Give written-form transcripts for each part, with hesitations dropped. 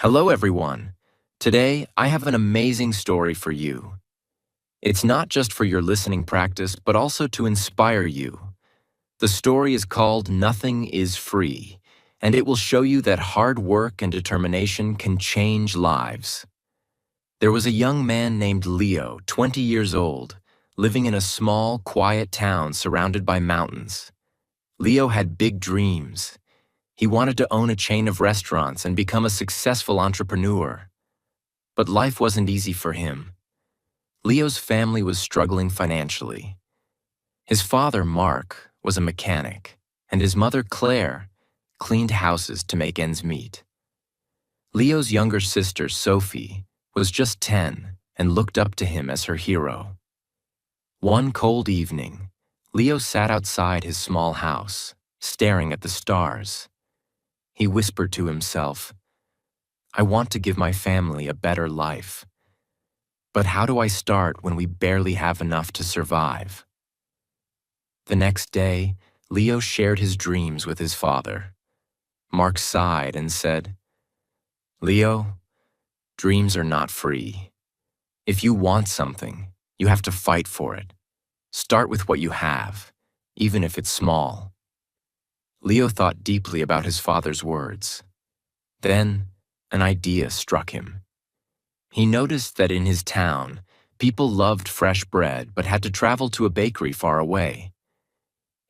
Hello, everyone. Today, I have an amazing story for you. It's not just for your listening practice, but also to inspire you. The story is called Nothing is Free, and it will show you that hard work and determination can change lives. There was a young man named Leo, 20 years old, living in a small, quiet town surrounded by mountains. Leo had big dreams. He wanted to own a chain of restaurants and become a successful entrepreneur. But life wasn't easy for him. Leo's family was struggling financially. His father, Mark, was a mechanic, and his mother, Claire, cleaned houses to make ends meet. Leo's younger sister, Sophie, was just 10 and looked up to him as her hero. One cold evening, Leo sat outside his small house, staring at the stars. He whispered to himself, "I want to give my family a better life. But how do I start when we barely have enough to survive?" The next day, Leo shared his dreams with his father. Mark sighed and said, "Leo, dreams are not free. If you want something, you have to fight for it. Start with what you have, even if it's small." Leo thought deeply about his father's words. Then, an idea struck him. He noticed that in his town, people loved fresh bread but had to travel to a bakery far away.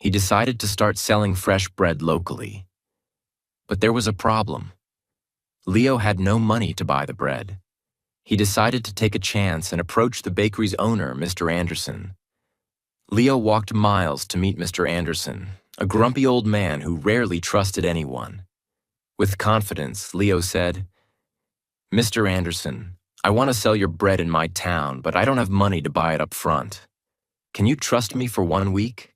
He decided to start selling fresh bread locally. But there was a problem. Leo had no money to buy the bread. He decided to take a chance and approach the bakery's owner, Mr. Anderson. Leo walked miles to meet Mr. Anderson, a grumpy old man who rarely trusted anyone. With confidence, Leo said, "Mr. Anderson, I want to sell your bread in my town, but I don't have money to buy it up front. Can you trust me for 1 week?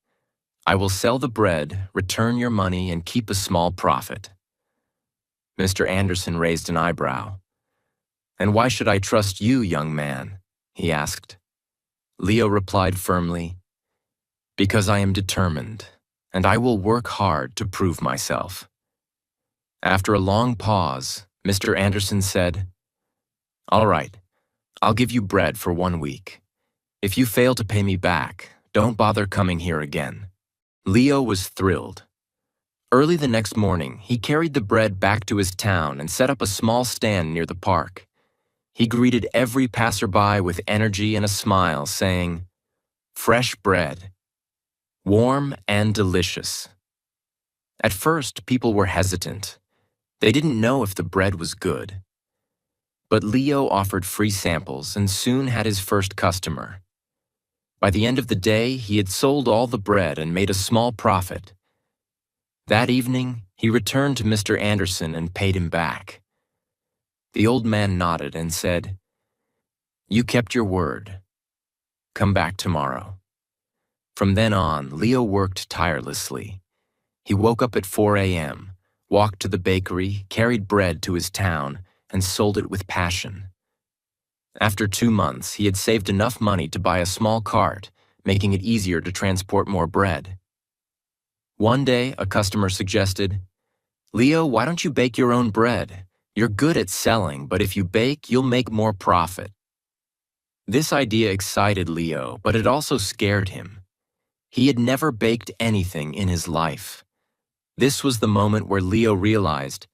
I will sell the bread, return your money, and keep a small profit." Mr. Anderson raised an eyebrow. "And why should I trust you, young man?" he asked. Leo replied firmly, "Because I am determined, and I will work hard to prove myself." After a long pause, Mr. Anderson said, "All right, I'll give you bread for 1 week. If you fail to pay me back, don't bother coming here again." Leo was thrilled. Early the next morning, he carried the bread back to his town and set up a small stand near the park. He greeted every passerby with energy and a smile, saying, "Fresh bread, warm and delicious." At first, people were hesitant. They didn't know if the bread was good. But Leo offered free samples and soon had his first customer. By the end of the day, he had sold all the bread and made a small profit. That evening, he returned to Mr. Anderson and paid him back. The old man nodded and said, "You kept your word. Come back tomorrow." From then on, Leo worked tirelessly. He woke up at 4 a.m., walked to the bakery, carried bread to his town, and sold it with passion. After 2 months, he had saved enough money to buy a small cart, making it easier to transport more bread. One day, a customer suggested, "Leo, why don't you bake your own bread? You're good at selling, but if you bake, you'll make more profit." This idea excited Leo, but it also scared him. He had never baked anything in his life. This was the moment where Leo realized,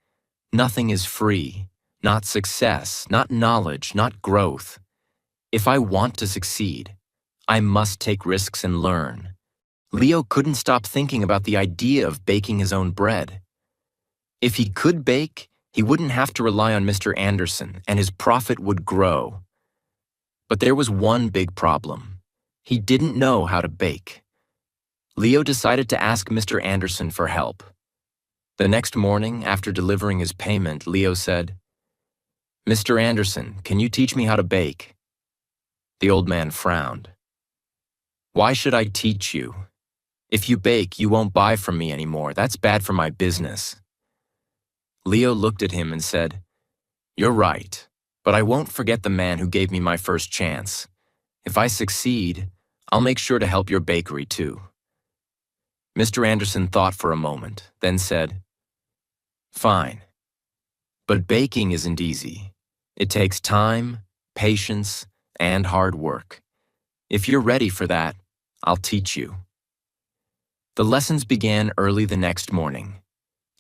nothing is free, not success, not knowledge, not growth. If I want to succeed, I must take risks and learn. Leo couldn't stop thinking about the idea of baking his own bread. If he could bake, he wouldn't have to rely on Mr. Anderson, and his profit would grow. But there was one big problem. He didn't know how to bake. Leo decided to ask Mr. Anderson for help. The next morning, after delivering his payment, Leo said, "Mr. Anderson, can you teach me how to bake?" The old man frowned. "Why should I teach you? If you bake, you won't buy from me anymore. That's bad for my business." Leo looked at him and said, "You're right, but I won't forget the man who gave me my first chance. If I succeed, I'll make sure to help your bakery too." Mr. Anderson thought for a moment, then said, "Fine. But baking isn't easy. It takes time, patience, and hard work. If you're ready for that, I'll teach you. The lessons began early the next morning.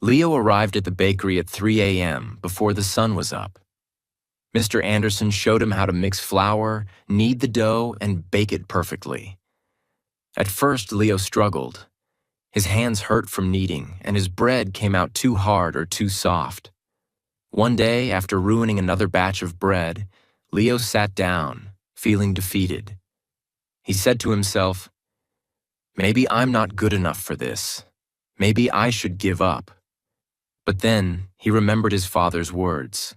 Leo arrived at the bakery at 3 a.m. before the sun was up. Mr. Anderson showed him how to mix flour, knead the dough, and bake it perfectly. At first, Leo struggled. His hands hurt from kneading, and his bread came out too hard or too soft. One day, after ruining another batch of bread, Leo sat down, feeling defeated. He said to himself, "Maybe I'm not good enough for this. Maybe I should give up." But then he remembered his father's words.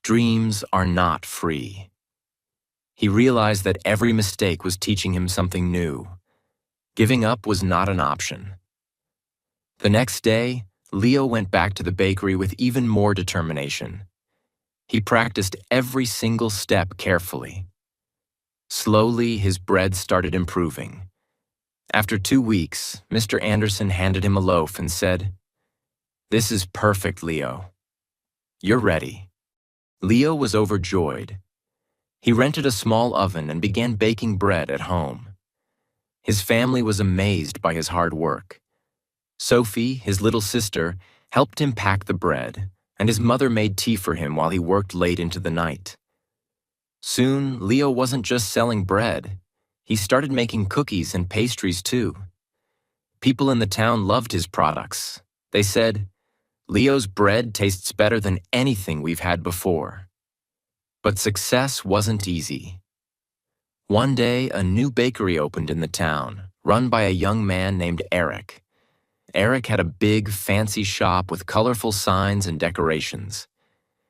Dreams are not free. He realized that every mistake was teaching him something new. Giving up was not an option. The next day, Leo went back to the bakery with even more determination. He practiced every single step carefully. Slowly, his bread started improving. After 2 weeks, Mr. Anderson handed him a loaf and said, "This is perfect, Leo. You're ready." Leo was overjoyed. He rented a small oven and began baking bread at home. His family was amazed by his hard work. Sophie, his little sister, helped him pack the bread, and his mother made tea for him while he worked late into the night. Soon, Leo wasn't just selling bread. He started making cookies and pastries too. People in the town loved his products. They said, "Leo's bread tastes better than anything we've had before." But success wasn't easy. One day, a new bakery opened in the town, run by a young man named Eric. Eric had a big, fancy shop with colorful signs and decorations.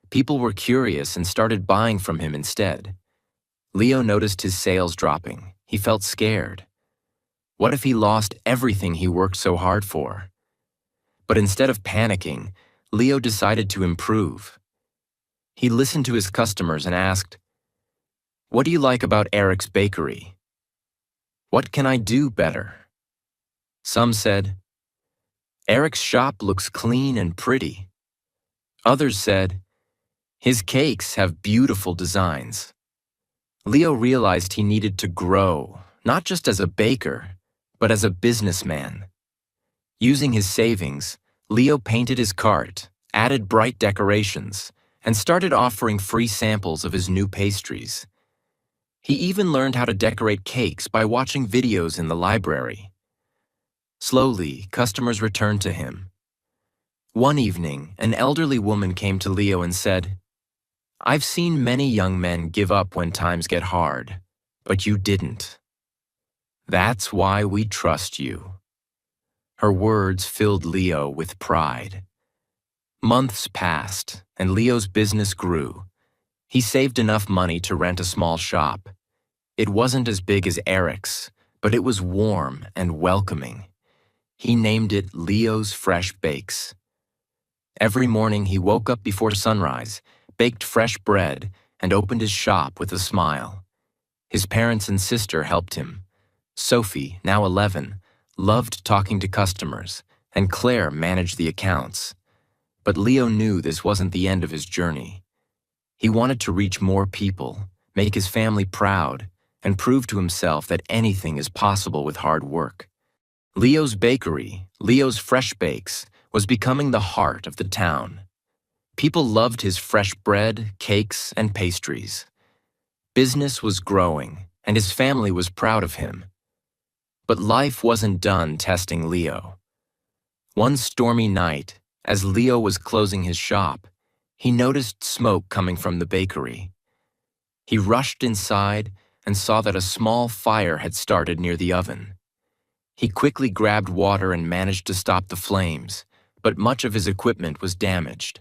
People were curious and started buying from him instead. Leo noticed his sales dropping. He felt scared. What if he lost everything he worked so hard for? But instead of panicking, Leo decided to improve. He listened to his customers and asked, "What do you like about Eric's bakery? What can I do better?" Some said, "Eric's shop looks clean and pretty." Others said, "His cakes have beautiful designs." Leo realized he needed to grow, not just as a baker, but as a businessman. Using his savings, Leo painted his cart, added bright decorations, and started offering free samples of his new pastries. He even learned how to decorate cakes by watching videos in the library. Slowly, customers returned to him. One evening, an elderly woman came to Leo and said, "I've seen many young men give up when times get hard, but you didn't. That's why we trust you." Her words filled Leo with pride. Months passed, and Leo's business grew. He saved enough money to rent a small shop. It wasn't as big as Eric's, but it was warm and welcoming. He named it Leo's Fresh Bakes. Every morning he woke up before sunrise, baked fresh bread, and opened his shop with a smile. His parents and sister helped him. Sophie, now 11, loved talking to customers, and Claire managed the accounts. But Leo knew this wasn't the end of his journey. He wanted to reach more people, make his family proud, and prove to himself that anything is possible with hard work. Leo's bakery, Leo's Fresh Bakes, was becoming the heart of the town. People loved his fresh bread, cakes, and pastries. Business was growing, and his family was proud of him. But life wasn't done testing Leo. One stormy night, as Leo was closing his shop, he noticed smoke coming from the bakery. He rushed inside and saw that a small fire had started near the oven. He quickly grabbed water and managed to stop the flames, but much of his equipment was damaged.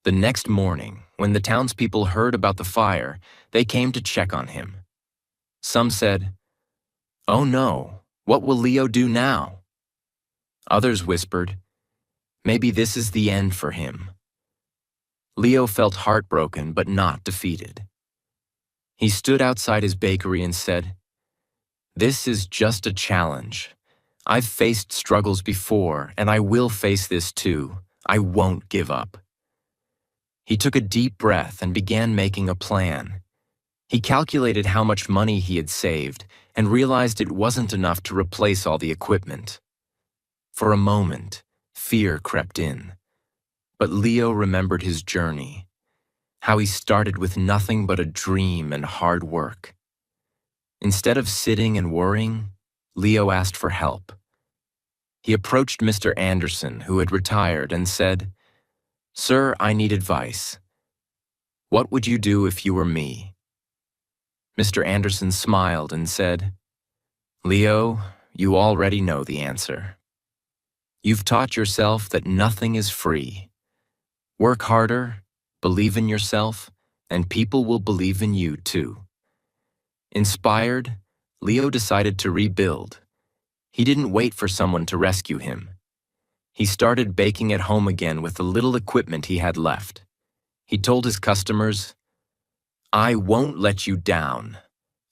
The next morning, when the townspeople heard about the fire, they came to check on him. Some said, "Oh no, what will Leo do now?" Others whispered, "Maybe this is the end for him." Leo felt heartbroken but not defeated. He stood outside his bakery and said, "This is just a challenge. I've faced struggles before, and I will face this too. I won't give up." He took a deep breath and began making a plan. He calculated how much money he had saved and realized it wasn't enough to replace all the equipment. For a moment, fear crept in. But Leo remembered his journey, how he started with nothing but a dream and hard work. Instead of sitting and worrying, Leo asked for help. He approached Mr. Anderson, who had retired, and said, "Sir, I need advice. What would you do if you were me?" Mr. Anderson smiled and said, "Leo, you already know the answer. You've taught yourself that nothing is free. Work harder, believe in yourself, and people will believe in you too." Inspired, Leo decided to rebuild. He didn't wait for someone to rescue him. He started baking at home again with the little equipment he had left. He told his customers, "I won't let you down.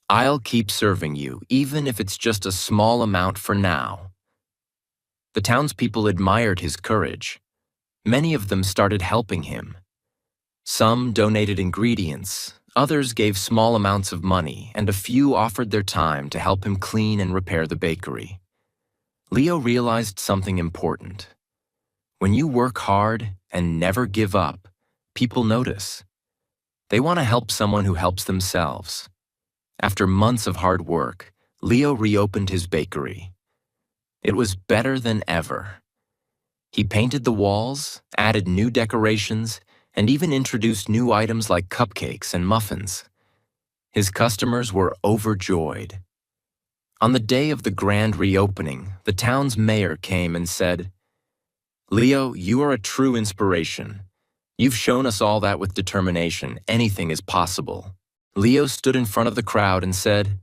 I'll keep serving you, even if it's just a small amount for now." The townspeople admired his courage. Many of them started helping him. Some donated ingredients, others gave small amounts of money, and a few offered their time to help him clean and repair the bakery. Leo realized something important. When you work hard and never give up, people notice. They want to help someone who helps themselves. After months of hard work, Leo reopened his bakery. It was better than ever. He painted the walls, added new decorations, and even introduced new items like cupcakes and muffins. His customers were overjoyed. On the day of the grand reopening, the town's mayor came and said, "Leo, you are a true inspiration. You've shown us all that with determination, anything is possible." Leo stood in front of the crowd and said,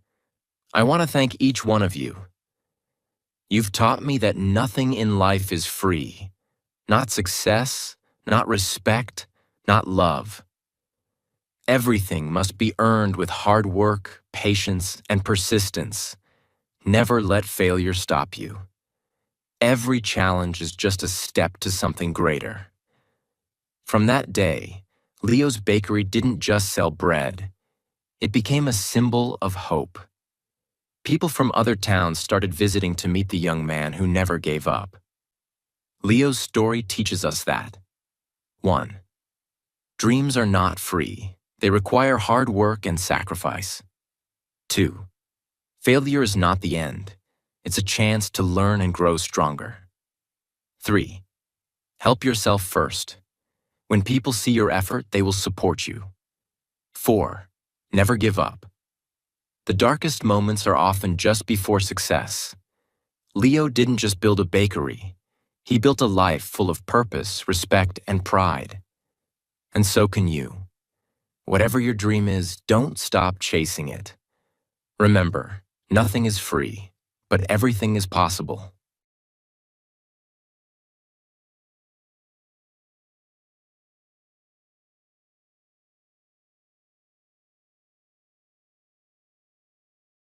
"I want to thank each one of you. You've taught me that nothing in life is free. Not success, not respect, not love. Everything must be earned with hard work, patience, and persistence. Never let failure stop you. Every challenge is just a step to something greater." From that day, Leo's bakery didn't just sell bread. It became a symbol of hope. People from other towns started visiting to meet the young man who never gave up. Leo's story teaches us that 1. Dreams are not free. They require hard work and sacrifice. 2. Failure is not the end. It's a chance to learn and grow stronger. 3. Help yourself first. When people see your effort, they will support you. 4. Never give up. The darkest moments are often just before success. Leo didn't just build a bakery. He built a life full of purpose, respect, and pride. And so can you. Whatever your dream is, don't stop chasing it. Remember, nothing is free, but everything is possible.